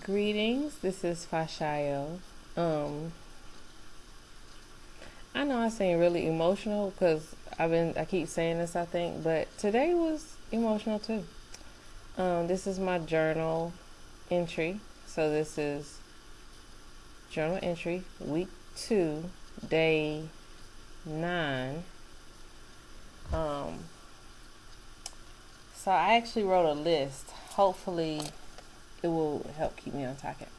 Greetings, this is Fashayo. Um, I know I seem really emotional because I keep saying this, I think, but today was emotional too. This is my journal entry. So this is journal entry week 2, day 9. Um, so I actually wrote a list. Hopefully, it will help keep me on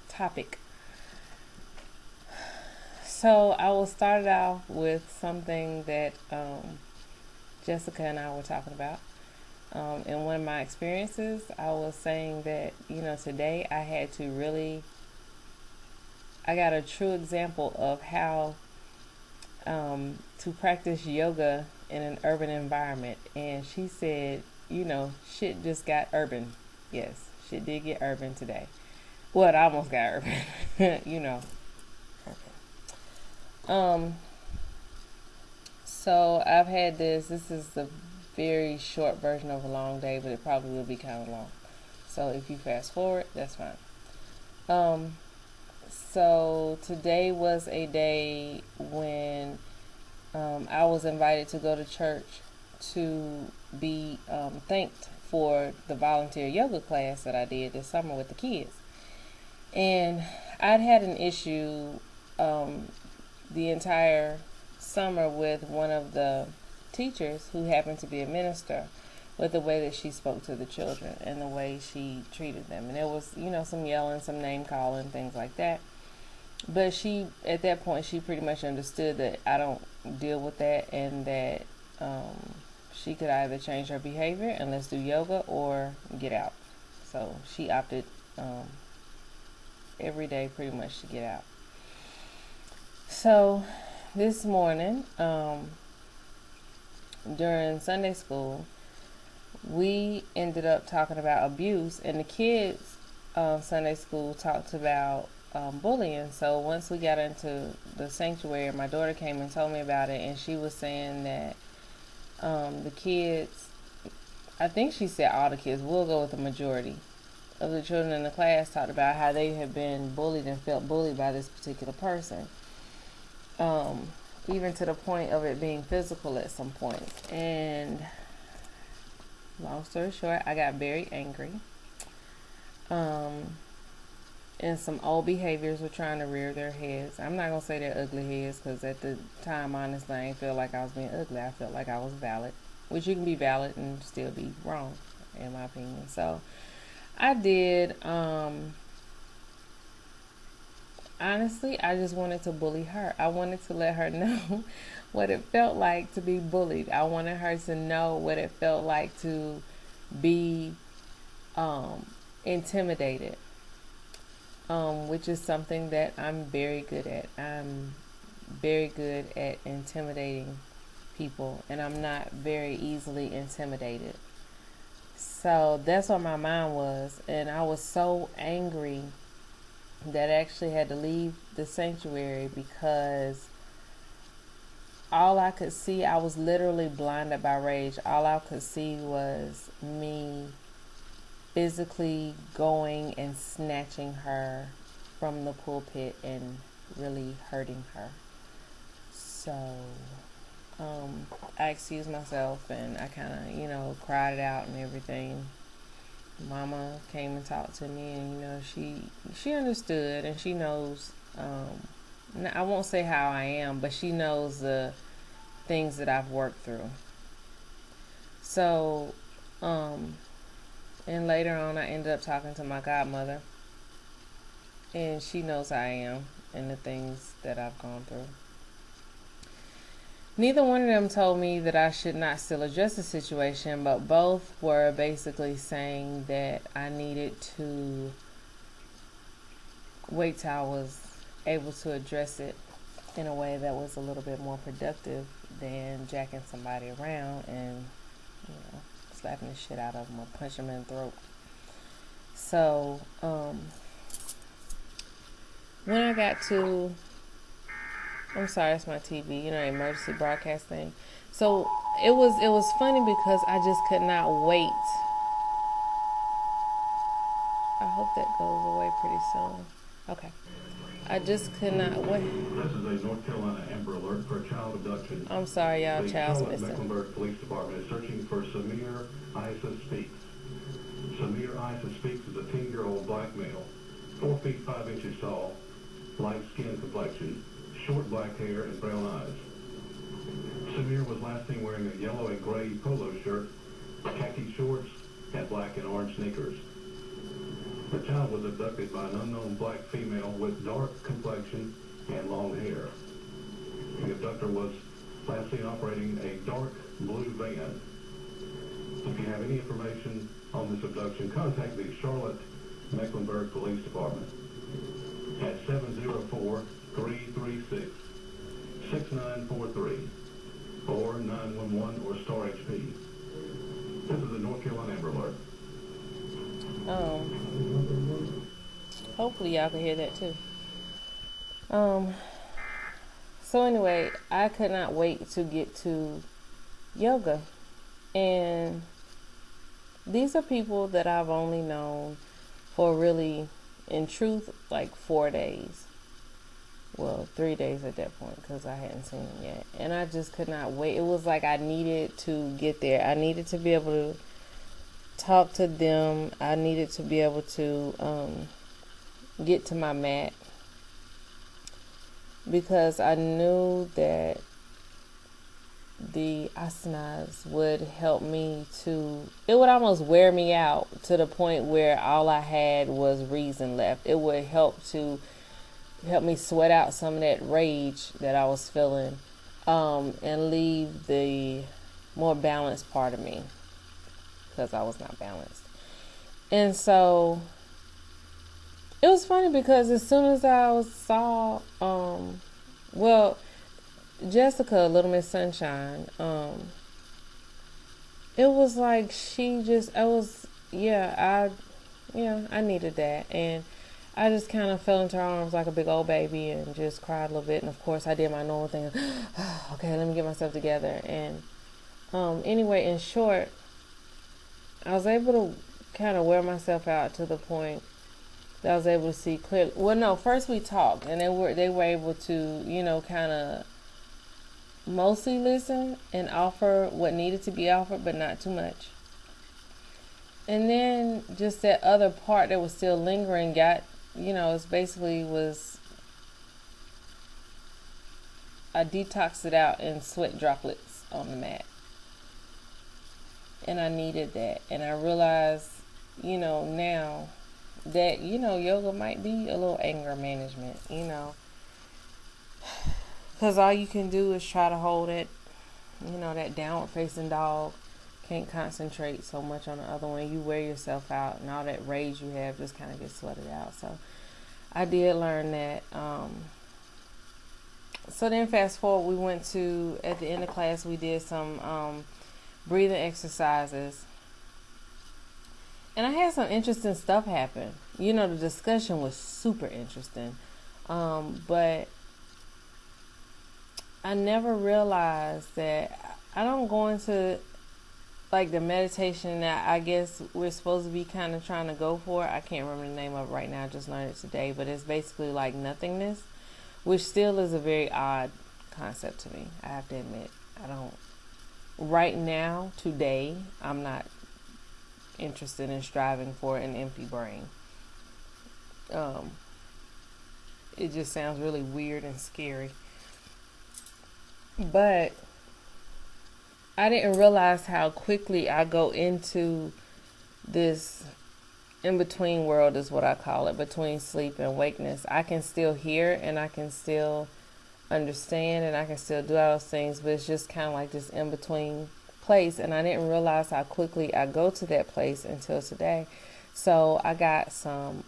topic. So I will start it off with something that Jessica and I were talking about. In one of my experiences, I was saying that, today I got a true example of how to practice yoga in an urban environment. And she said, shit just got urban. Yes, shit did get urban today. Well, it almost got urban, Um, so I've had this is the very short version of a long day, but it probably will be kind of long. So if you fast forward, that's fine. Um, so today was a day when I was invited to go to church to be thanked for the volunteer yoga class that I did this summer with the kids. And I'd had an issue um, the entire summer with one of the teachers who happened to be a minister, with the way that she spoke to the children and the way she treated them. And there was, some yelling, some name calling, things like that. But at that point, she pretty much understood that I don't deal with that, and that she could either change her behavior and let's do yoga or get out. So she opted every day pretty much to get out. So this morning, during Sunday school, we ended up talking about abuse, and the kids Sunday school talked about bullying. So once we got into the sanctuary, my daughter came and told me about it, and she was saying that the kids, I think she said all the kids, we'll go with the majority of the children in the class, talked about how they have been bullied and felt bullied by this particular person. Even to the point of it being physical at some point. And long story short, I got very angry. And some old behaviors were trying to rear their heads. I'm not going to say they're ugly heads, because at the time, honestly, I didn't feel like I was being ugly. I felt like I was valid, which you can be valid and still be wrong, in my opinion. So I did. Honestly, I just wanted to bully her. I wanted to let her know what it felt like to be bullied. I wanted her to know what it felt like to be intimidated, which is something that I'm very good at. I'm very good at intimidating people, and I'm not very easily intimidated. So that's what my mind was, and I was so angry that I actually had to leave the sanctuary, because all I could see, I was literally blinded by rage. All I could see was me physically going and snatching her from the pulpit and really hurting her. So I excused myself, and I kind of, cried it out and everything. Mama came and talked to me, and she understood, and she knows. I won't say how I am, but she knows the things that I've worked through. So, and later on, I ended up talking to my godmother, and she knows how I am and the things that I've gone through. Neither one of them told me that I should not still address the situation, but both were basically saying that I needed to wait till I was able to address it in a way that was a little bit more productive than jacking somebody around and, slapping the shit out of them or punching them in the throat. So, when I got to, I'm sorry, it's my TV, emergency broadcast thing. So it was funny because I just could not wait. Oh, hope that goes away pretty soon. Okay. I just could not wait. This is a North Carolina Amber Alert for child abduction. I'm sorry, y'all. The Child's Charlotte missing. Mecklenburg Police Department is searching for Samir Isa Speaks. Samir Isa Speaks is a 10-year-old black male, 4 feet 5 inches tall, light skin complexion, short black hair, and brown eyes. Samir was last seen wearing a yellow and gray polo shirt, khaki shorts, and black and orange sneakers. The child was abducted by an unknown black female with dark complexion and long hair. The abductor was last seen operating a dark blue van. If you have any information on this abduction, contact the Charlotte Mecklenburg Police Department at 704-336-6943 or 911 or Star HP. This is the North Carolina Amber Alert. Hopefully y'all can hear that too. So anyway, I could not wait to get to yoga. And these are people that I've only known for really, in truth, like 4 days. Well, 3 days at that point because I hadn't seen them yet. And I just could not wait. It was like I needed to get there. I needed to be able to talk to them. I needed to be able to get to my mat because I knew that the asanas would help me to, it would almost wear me out to the point where all I had was reason left. It would help me sweat out some of that rage that I was feeling, and leave the more balanced part of me because I was not balanced. And so it was funny because as soon as I saw, Jessica, Little Miss Sunshine, it was like I needed that. And I just kind of fell into her arms like a big old baby and just cried a little bit. And of course I did my normal thing of, okay, let me get myself together. And anyway, in short, I was able to kind of wear myself out to the point that I was able to see clearly. Well, no, first we talked, and they were able to, kind of mostly listen and offer what needed to be offered, but not too much. And then just that other part that was still lingering it basically was, I detoxed it out in sweat droplets on the mat. And I needed that. And I realized, now that, yoga might be a little anger management, because all you can do is try to hold it, that downward facing dog. Can't concentrate so much on the other one. You wear yourself out and all that rage you have just kind of gets sweated out. So I did learn that. So then fast forward, we went to, at the end of class, we did some breathing exercises. And I had some interesting stuff happen. The discussion was super interesting. But I never realized that I don't go into like the meditation that I guess we're supposed to be kind of trying to go for. I can't remember the name of it right now. I just learned it today. But it's basically like nothingness, which still is a very odd concept to me. I have to admit. Right now, today, I'm not interested in striving for an empty brain. It just sounds really weird and scary. But I didn't realize how quickly I go into this in-between world is what I call it, between sleep and wakeness. I can still hear and I can still understand and I can still do all those things, but it's just kind of like this in-between place. And I didn't realize how quickly I go to that place until today. So I got some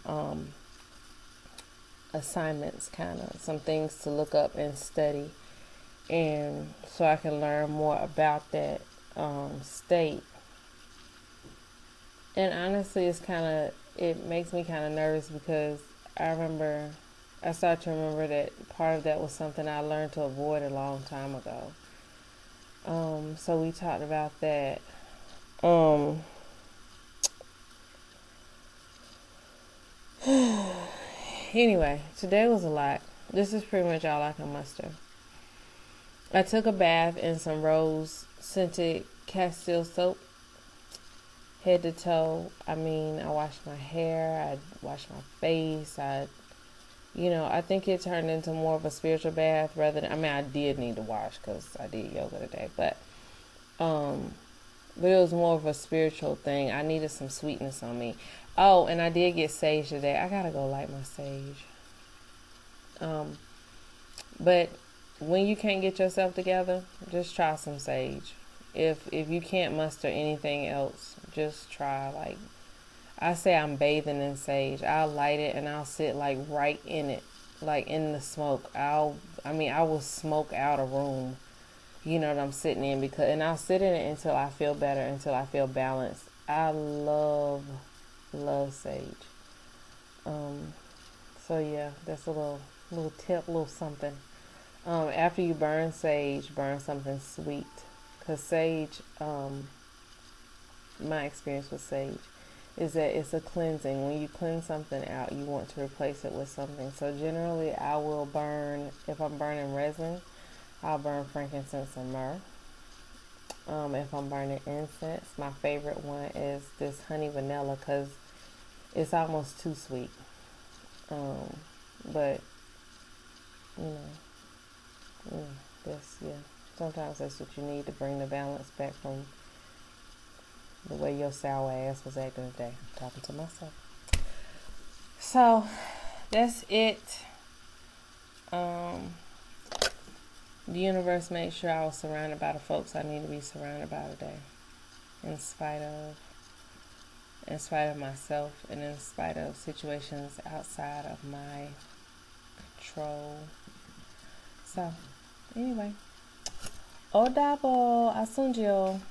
assignments, kind of some things to look up and study, and so I can learn more about that state. And honestly, it makes me kind of nervous because I start to remember that part of that was something I learned to avoid a long time ago. So we talked about that. Anyway, today was a lot. This is pretty much all I can muster. I took a bath in some rose scented Castile soap, head to toe. I mean, I washed my hair, I washed my face. I think it turned into more of a spiritual bath rather than. I mean, I did need to wash because I did yoga today, but it was more of a spiritual thing. I needed some sweetness on me. Oh, and I did get sage today. I gotta go light my sage. But when you can't get yourself together, just try some sage. If you can't muster anything else, just try, like, I say I'm bathing in sage. I'll light it and I'll sit like right in it, like in the smoke. I will smoke out a room, that I'm sitting in, and I'll sit in it until I feel better, until I feel balanced. I love sage. So yeah, that's a little tip, little something. After you burn sage, burn something sweet, cause sage, my experience with sage is that it's a cleansing. When you cleanse something out, you want to replace it with something. So generally, I will burn, if I'm burning resin, I'll burn frankincense and myrrh. If I'm burning incense, my favorite one is this honey vanilla because it's almost too sweet. But you know, sometimes that's what you need to bring the balance back from the way your sour ass was acting today. I'm talking to myself. So that's it. The universe made sure I was surrounded by the folks I need to be surrounded by today, in spite of myself, and in spite of situations outside of my control. So, anyway, o dabo, asunjo.